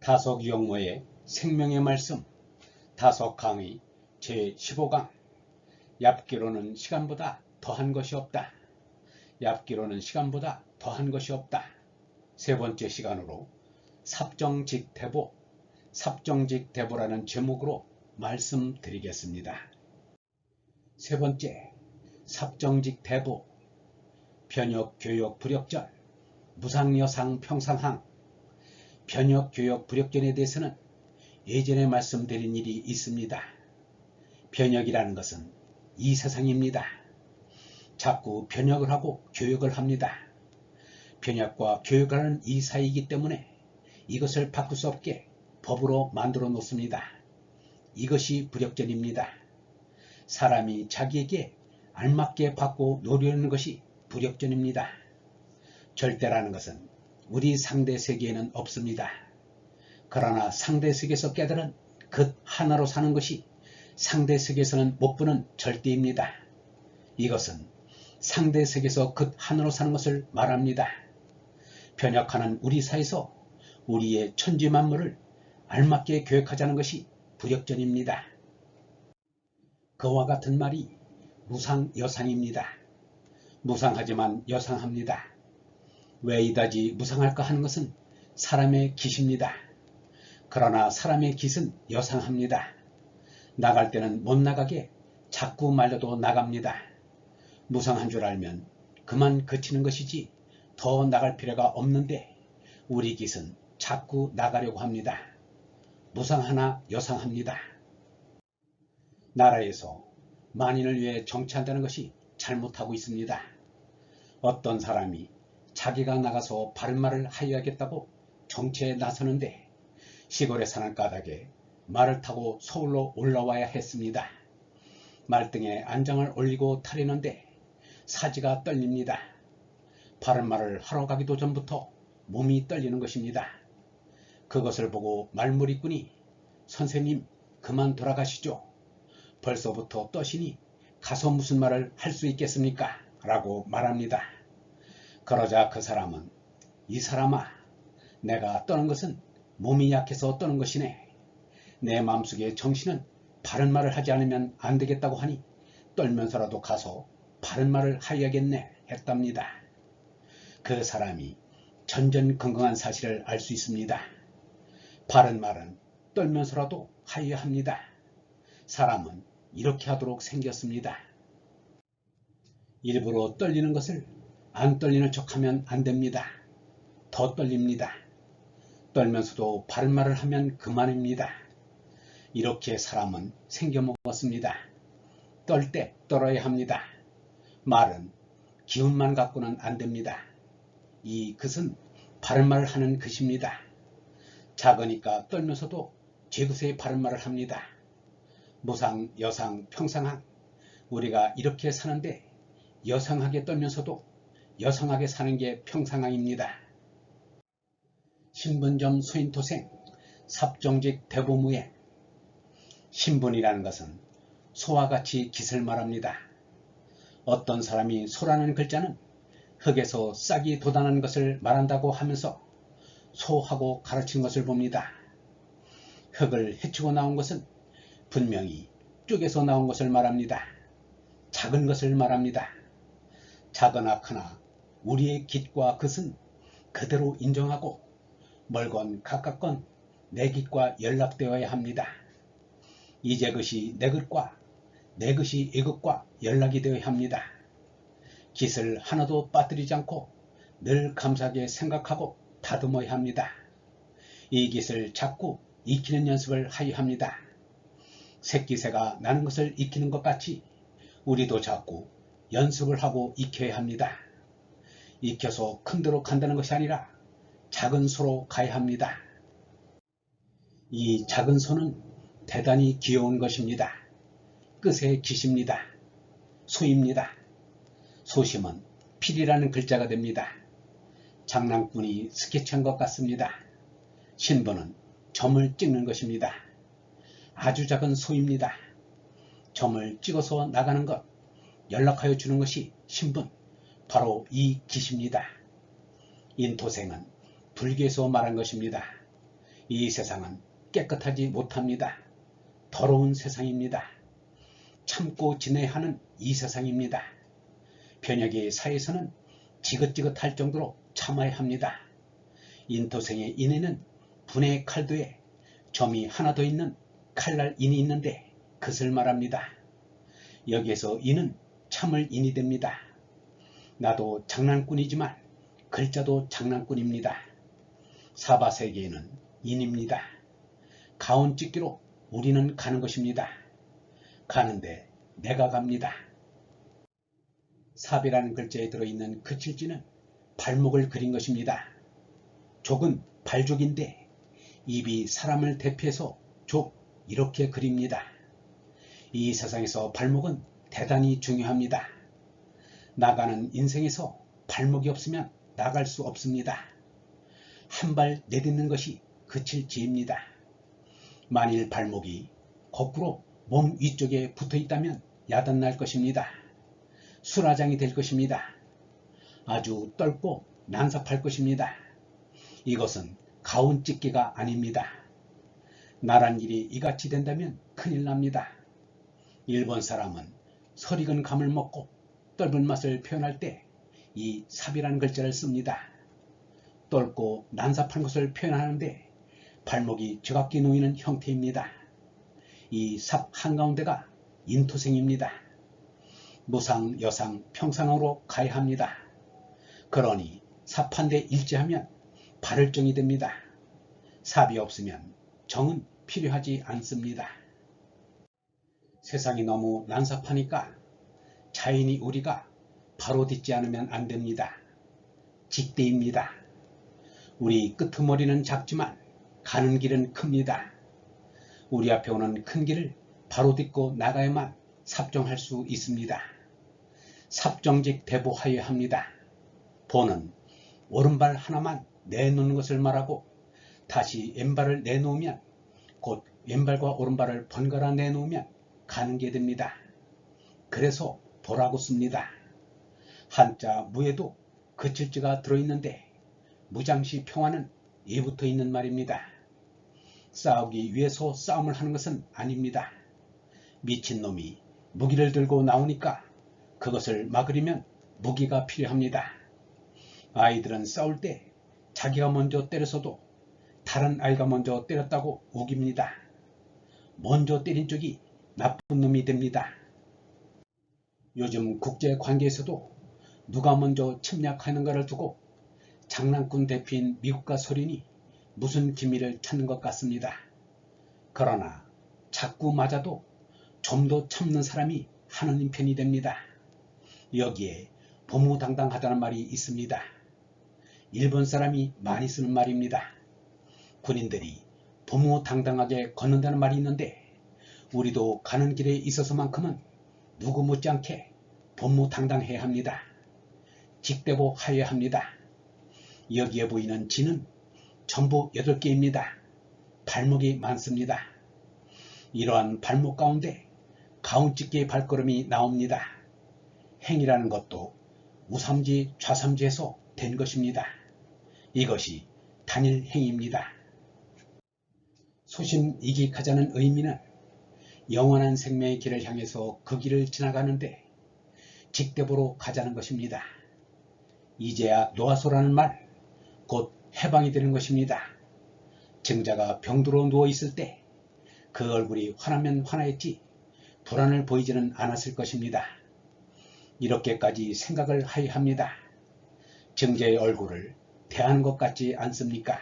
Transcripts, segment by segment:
다속 영모의 생명의 말씀 다속 강의 제15강 얍기로는 시간보다 더한 것이 없다. 얍기로는 시간보다 더한 것이 없다. 세 번째 시간으로 삽정직대보, 삽정직대보라는 제목으로 말씀드리겠습니다. 세 번째, 삽정직대보, 변역교역불역전, 무상여상 평상항. 변역교역불역전에 대해서는 예전에 말씀드린 일이 있습니다. 변역이라는 것은 이 세상입니다. 자꾸 변역을 하고 교역을 합니다. 변역과 교역을 하는 이 사이이기 때문에 이것을 바꿀 수 없게 법으로 만들어 놓습니다. 이것이 불역전입니다. 사람이 자기에게 알맞게 받고 노려는 것이 불역전입니다. 절대라는 것은 우리 상대 세계에는 없습니다. 그러나 상대 세계에서 깨달은 그 하나로 사는 것이 상대 세계에서는 못 보는 절대입니다. 이것은 상대 세계에서 그 하나로 사는 것을 말합니다. 변역하는 우리 사이에서 우리의 천지만물을 알맞게 교역하자는 것이 불역전입니다. 그와 같은 말이 무상여상입니다. 무상하지만 여상합니다. 왜 이다지 무상할까 하는 것은 사람의 기십니다. 그러나 사람의 깃은 여상합니다. 나갈 때는 못 나가게 자꾸 말려도 나갑니다. 무상한 줄 알면 그만 그치는 것이지 더 나갈 필요가 없는데 우리 깃은 자꾸 나가려고 합니다. 무상하나 여상합니다. 나라에서 만인을 위해 정치한다는 것이 잘못하고 있습니다. 어떤 사람이 자기가 나가서 바른 말을 하여야겠다고 정치에 나서는데 시골에 사는 까닭에 말을 타고 서울로 올라와야 했습니다. 말등에 안장을 올리고 타려는데 사지가 떨립니다. 바른 말을 하러 가기도 전부터 몸이 떨리는 것입니다. 그것을 보고 말무리꾼이 선생님 그만 돌아가시죠. 벌써부터 떠시니 가서 무슨 말을 할 수 있겠습니까? 라고 말합니다. 그러자 그 사람은 이 사람아 내가 떠는 것은 몸이 약해서 떠는 것이네. 내 마음속의 정신은 바른 말을 하지 않으면 안 되겠다고 하니 떨면서라도 가서 바른 말을 하여야겠네 했답니다. 그 사람이 전전긍긍한 사실을 알 수 있습니다. 바른 말은 떨면서라도 하여야 합니다. 사람은 이렇게 하도록 생겼습니다. 일부러 떨리는 것을 안 떨리는 척하면 안 됩니다. 더 떨립니다. 떨면서도 바른 말을 하면 그만입니다. 이렇게 사람은 생겨먹었습니다. 떨 때 떨어야 합니다. 말은 기운만 갖고는 안 됩니다. 이 것은 바른 말을 하는 것입니다. 작으니까 떨면서도 제그새 바른 말을 합니다. 무상, 여상, 평상항. 우리가 이렇게 사는데 여상하게 떨면서도 여상하게 사는 게 평상항입니다. 신분점 소인토생, 삽정직 대보무예. 신분이라는 것은 소와 같이 깃을 말합니다. 어떤 사람이 소라는 글자는 흙에서 싹이 돋아나는 것을 말한다고 하면서 소하고 가르친 것을 봅니다. 흙을 헤치고 나온 것은 분명히 쪽에서 나온 것을 말합니다. 작은 것을 말합니다. 작으나 크나 우리의 깃과 긋은 그대로 인정하고 멀건 가깝건 내 깃과 연락되어야 합니다. 이제 그것이 내 깃과 내 것이 이 것과 연락이 되어야 합니다. 깃을 하나도 빠뜨리지 않고 늘 감사하게 생각하고 다듬어야 합니다. 이 깃을 자꾸 익히는 연습을 하여야 합니다. 새끼새가 나는 것을 익히는 것 같이 우리도 자꾸 연습을 하고 익혀야 합니다. 익혀서 큰 데로 간다는 것이 아니라 작은 소로 가야 합니다. 이 작은 소는 대단히 귀여운 것입니다. 끝의 깃입니다. 소입니다. 소심은 필이라는 글자가 됩니다. 장난꾼이 스케치한 것 같습니다. 신분은 점을 찍는 것입니다. 아주 작은 소입니다. 점을 찍어서 나가는 것, 연락하여 주는 것이 신분, 바로 이 깃입니다. 인토생은 불교에서 말한 것입니다. 이 세상은 깨끗하지 못합니다. 더러운 세상입니다. 참고 지내야 하는 이 세상입니다. 변혁의 사회에서는 지긋지긋할 정도로 참아야 합니다. 인토생의 인에는 분의 칼도에 점이 하나 더 있는 칼날 인이 있는데 그것을 말합니다. 여기에서 인은 참을 인이 됩니다. 나도 장난꾼이지만 글자도 장난꾼입니다. 사바세계에는 인입니다. 가온찢기로 우리는 가는 것입니다. 가는데 내가 갑니다. 삽이라는 글자에 들어있는 그 칠지는 발목을 그린 것입니다. 족은 발족인데 입이 사람을 대표해서 족 이렇게 그립니다. 이 세상에서 발목은 대단히 중요합니다. 나가는 인생에서 발목이 없으면 나갈 수 없습니다. 한 발 내딛는 것이 그 칠지입니다. 만일 발목이 거꾸로 몸 위쪽에 붙어 있다면 야단날 것입니다. 수라장이 될 것입니다. 아주 떨고 난삽할 것입니다. 이것은 가온찢기가 아닙니다. 나란 일이 이같이 된다면 큰일 납니다. 일본 사람은 설익은 감을 먹고 떫은 맛을 표현할 때 이 삽이라는 글자를 씁니다. 떫고 난삽한 것을 표현하는데 발목이 쥐같게 놓이는 형태입니다. 이 삽 한가운데가 인토생입니다. 무상, 여상, 평상으로 가야 합니다. 그러니 삽 한 대 일제하면 바를 정이 됩니다. 삽이 없으면 정은 필요하지 않습니다. 세상이 너무 난삽하니까 자연히 우리가 바로 딛지 않으면 안 됩니다. 직대입니다. 우리 끄트머리는 작지만 가는 길은 큽니다. 우리 앞에 오는 큰 길을 바로 딛고 나가야만 삽정할 수 있습니다. 삽정직 대보하여야 합니다. 보는 오른발 하나만 내놓는 것을 말하고 다시 왼발을 내놓으면 곧 왼발과 오른발을 번갈아 내놓으면 가는 게 됩니다. 그래서 보라고 씁니다. 한자 무에도 그 칠지가 들어있는데 무장시 평화는 이 붙어 있는 말입니다. 싸우기 위해서 싸움을 하는 것은 아닙니다. 미친놈이 무기를 들고 나오니까 그것을 막으려면 무기가 필요합니다. 아이들은 싸울 때 자기가 먼저 때려서도 다른 아이가 먼저 때렸다고 우깁니다. 먼저 때린 쪽이 나쁜 놈이 됩니다. 요즘 국제관계에서도 누가 먼저 침략하는가를 두고 장난꾼 대표인 미국과 소련이 무슨 기미를 찾는 것 같습니다. 그러나 자꾸 맞아도 좀 더 참는 사람이 하느님 편이 됩니다. 여기에 보무당당하다는 말이 있습니다. 일본 사람이 많이 쓰는 말입니다. 군인들이 보무당당하게 걷는다는 말이 있는데 우리도 가는 길에 있어서만큼은 누구 못지않게 보무당당해야 합니다. 직대보하여야 합니다. 여기에 보이는 지는 전부 8개입니다. 발목이 많습니다. 이러한 발목 가운데 가운찢기의 발걸음이 나옵니다. 행이라는 것도 우삼지 좌삼지에서 된 것입니다. 이것이 단일 행입니다. 소심이익하자는 의미는 영원한 생명의 길을 향해서 그 길을 지나가는데 직대보로 가자는 것입니다. 이제야 노하소라는 말, 곧 해방이 되는 것입니다. 증자가 병들어 누워있을 때 그 얼굴이 환하면 환하였지 불안을 보이지는 않았을 것입니다. 이렇게까지 생각을 하여야 합니다. 증자의 얼굴을 대하는 것 같지 않습니까?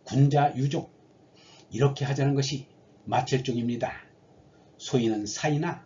군자 유종, 이렇게 하자는 것이 마칠종입니다. 소인은 사이나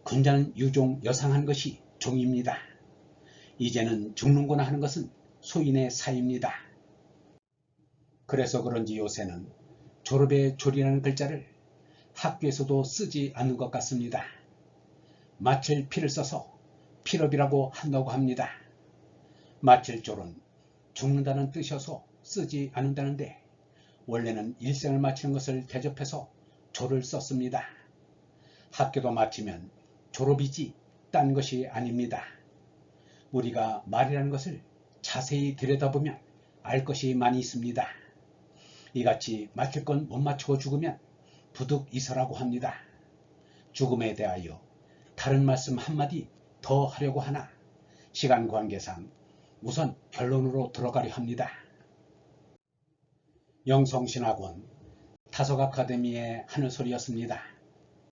군자는 유종 여상한 것이 종입니다. 이제는 죽는구나 하는 것은 소인의 사입니다. 그래서 그런지 요새는 졸업의 졸이라는 글자를 학교에서도 쓰지 않는 것 같습니다. 마칠 피를 써서 필업이라고 한다고 합니다. 마칠 졸은 죽는다는 뜻이어서 쓰지 않는다는데 원래는 일생을 마치는 것을 대접해서 졸을 썼습니다. 학교도 마치면 졸업이지 딴 것이 아닙니다. 우리가 말이라는 것을 자세히 들여다보면 알 것이 많이 있습니다. 이같이 맞출 건 못 맞추고 죽으면 부득이서라고 합니다. 죽음에 대하여 다른 말씀 한마디 더 하려고 하나 시간 관계상 우선 결론으로 들어가려 합니다. 영성신학원 타석 아카데미의 하늘소리였습니다.